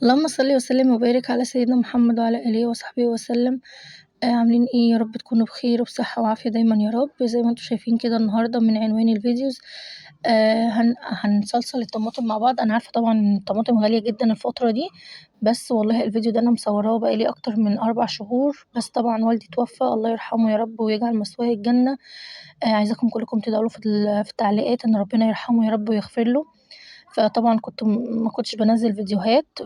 اللهم صل وسلم وبارك على سيدنا محمد وعلى آله وصحبه وسلم. عاملين ايه؟ يا رب تكونوا بخير وبصحة وعافية دايما يا رب. زي ما انتوا شايفين كده النهاردة من عنوان الفيديوز هنصلصل الطماطم مع بعض. انا عارفة طبعا ان الطماطم غالية جدا الفترة دي، بس والله الفيديو ده انا مصوراه بقالي اكتر من 4 شهور، بس طبعا والدي توفى، الله يرحمه يا رب ويجعل مثواه الجنة. عايزاكم كلكم تدعوا له في التعليقات ان ربنا يرحمه يا رب ويغفر له. فطبعا ما كنتش بنزل فيديوهات،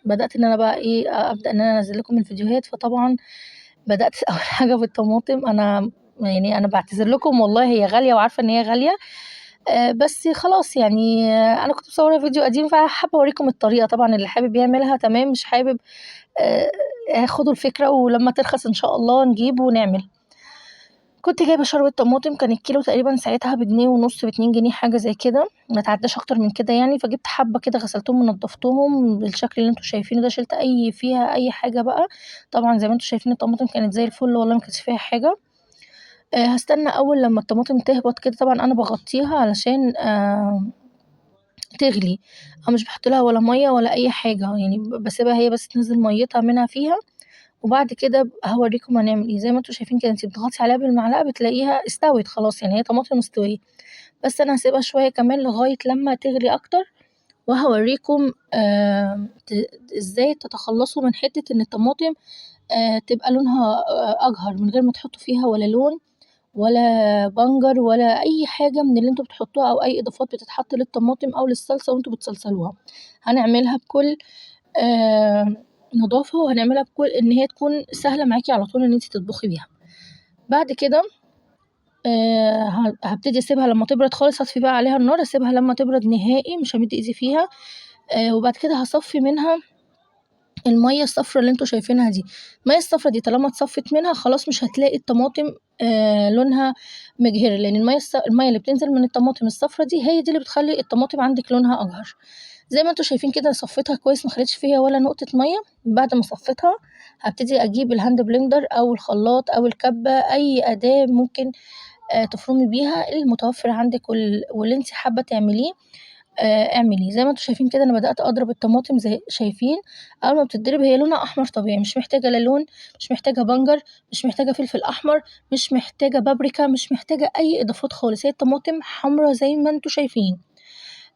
بدأت ان انا بقى ايه ابدأ ان انا انزل لكم الفيديوهات. فطبعا بدأت اول حاجة بالطماطم. انا بعتذر لكم والله، هي غالية وعارفة ان هي غالية، بس خلاص يعني. انا كنت مصورة فيديو قديم فحابة اوريكم الطريقة. طبعا اللي حابب يعملها تمام، مش حابب خدوا الفكرة، ولما ترخص ان شاء الله نجيب ونعمل. كنت جايبة شوربة طماطم، كان الكيلو تقريبا ساعتها ب1.5 جنيه ب2 جنيه حاجة زي كده، متعداش اكتر من كده يعني. فجبت حبة كده غسلتهم ونضفتهم بالشكل اللي انتوا شايفينه ده، شلت فيها اي حاجة بقى. طبعا زي ما انتوا شايفين الطماطم كانت زي الفل والله، ما كانش فيها حاجة. هستنى اول لما الطماطم تهبط كده. طبعا انا بغطيها علشان تغلي. انا مش بحط لها ولا مية ولا اي حاجة يعني، بسيبها هي بس تنزل ميتها منها فيها. وبعد كده هوريكم هنعمل ايه. زي ما انتوا شايفين كده، انتي بتضغطي عليها بالمعلقة بتلاقيها استوت خلاص، يعني هي طماطم مستوية. بس انا هسيبها شوية كمان لغاية لما تغلي اكتر، وهوريكم ازاي تتخلصوا من حتة ان الطماطم تبقى لونها اجهر، من غير ما تحطوا فيها ولا لون ولا بنجر ولا اي حاجة من اللي انتوا بتحطوها، او اي اضافات بتتحط للطماطم او للصلصة وانتوا بتصلصلوها. هنعملها بكل نضافة، وهنعملها بكل ان هي تكون سهلة معاكي على طول ان انتي تطبخي بيها. بعد كده هبتدي اسيبها لما تبرد خالص، هطفي بقى عليها النار، اسيبها لما تبرد نهائي، مش همد ايدي فيها. وبعد كده هصفي منها المية الصفرا اللي انتوا شايفينها دي. المية الصفرا دي طالما اتصفت منها خلاص، مش هتلاقي الطماطم لونها مجهر، لان المية اللي بتنزل من الطماطم الصفرا دي هي دي اللي بتخلي الطماطم عندك لونها اجهر. زي ما انتوا شايفين كده صفيتها كويس، ما خليتش فيها ولا نقطة مية. بعد ما صفيتها هبتدي اجيب الهاند بلندر او الخلاط او الكبة، اي اداة ممكن تفرمي بيها المتوفر عندك واللي انت حابة تعمليه. اعمليه. زي ما انتوا شايفين كده انا بدأت اضرب الطماطم، زي شايفين اول ما بتتضرب هي لونها احمر طبيعي، مش محتاجة لا لون، مش محتاجة بنجر، مش محتاجة فلفل احمر، مش محتاجة بابريكا، مش محتاجة اي اضافات خالص. هي الطماطم حمرا زي ما انتوا شايفين.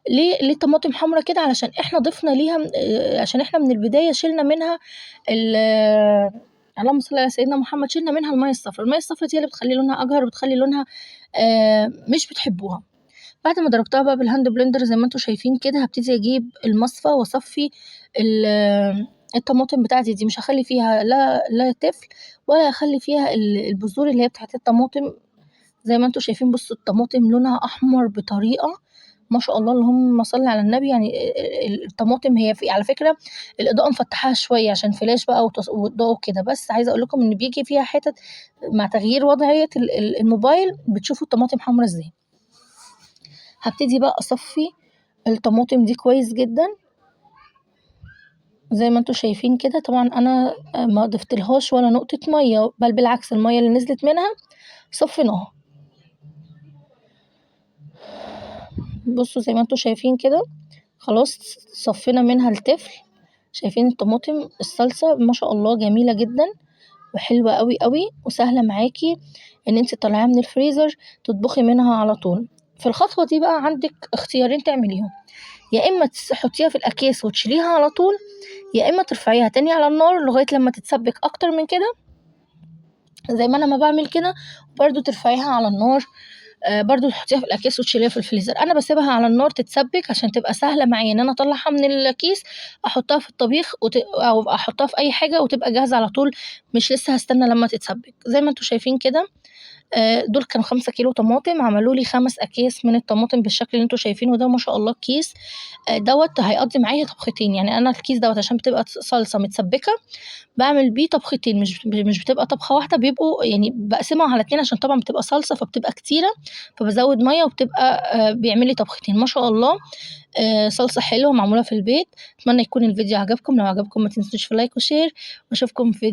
ليه الطماطم حمرا كده؟ علشان احنا ضفنا ليها عشان احنا من البداية شلنا منها اللهم صل على سيدنا محمد، شلنا منها المية الصفرا. المية الصفرا دي اللي بتخلي لونها اجهر، بتخلي لونها مش بتحبوها. بعد ما ضربتها بقى بالهاند بلندر زي ما انتوا شايفين كده، هبتدي اجيب المصفى واصفي الطماطم بتاعتي دي. مش هخلي فيها لا تفل، ولا هخلي فيها البذور اللي هي بتاعت الطماطم. زي ما انتوا شايفين بصوا الطماطم لونها احمر بطريقة ما شاء الله، اللهم صل على النبي. يعني الطماطم هي على فكرة الإضاءة مفتحاها شوية عشان فلاش بقى وإضاءة كده، بس عايزة أقول لكم إن بيجي فيها حتت مع تغيير وضعية الموبايل بتشوفوا الطماطم حمرا ازاي. هبتدي بقى أصفي الطماطم دي كويس جدا زي ما انتوا شايفين كده. طبعا أنا ما ضفتلهاش ولا نقطة مية، بل بالعكس المية اللي نزلت منها صفيناها. بصوا زي ما انتوا شايفين كده خلاص صفينا منها التفل. شايفين الطماطم الصلصة ما شاء الله جميلة جدا وحلوة قوي قوي، وسهلة معاكي ان انت تطلعيها من الفريزر تطبخي منها على طول. في الخطوة دي بقى عندك اختيارين تعمليهم، يا اما تحطيها في الاكياس وتشيليها على طول، يا اما ترفعيها تاني على النار لغاية لما تتسبك اكتر من كده زي ما انا ما بعمل كده، وبرده ترفعيها على النار. برضو تحطيها في الاكياس وتشيليها في الفريزر. انا بسيبها على النار تتسبك عشان تبقى سهله معايا ان انا اطلعها من الكيس، احطها في الطبيخ او احطها في اي حاجه وتبقى جاهزه على طول، مش لسه هستنى لما تتسبك. زي ما انتوا شايفين كده دول كانوا 5 كيلو طماطم، عملوا لي 5 اكياس من الطماطم بالشكل اللي انتوا شايفينه ده. ما شاء الله الكيس دوت هيقضي معايا طبختين. يعني انا الكيس دوت عشان بتبقى صلصه متسبكه بعمل بيه طبختين، مش بتبقى طبخة واحدة، بيبقوا يعني بقسمها على 2 عشان طبعا بتبقى صلصة فبتبقى كتيرة، فبزود مية وبتبقى بيعمل لي طبختين ما شاء الله. صلصة حلوة معمولة في البيت. اتمنى يكون الفيديو عجبكم، لو عجبكم ما تنسوش في لايك وشير، واشوفكم في فيديو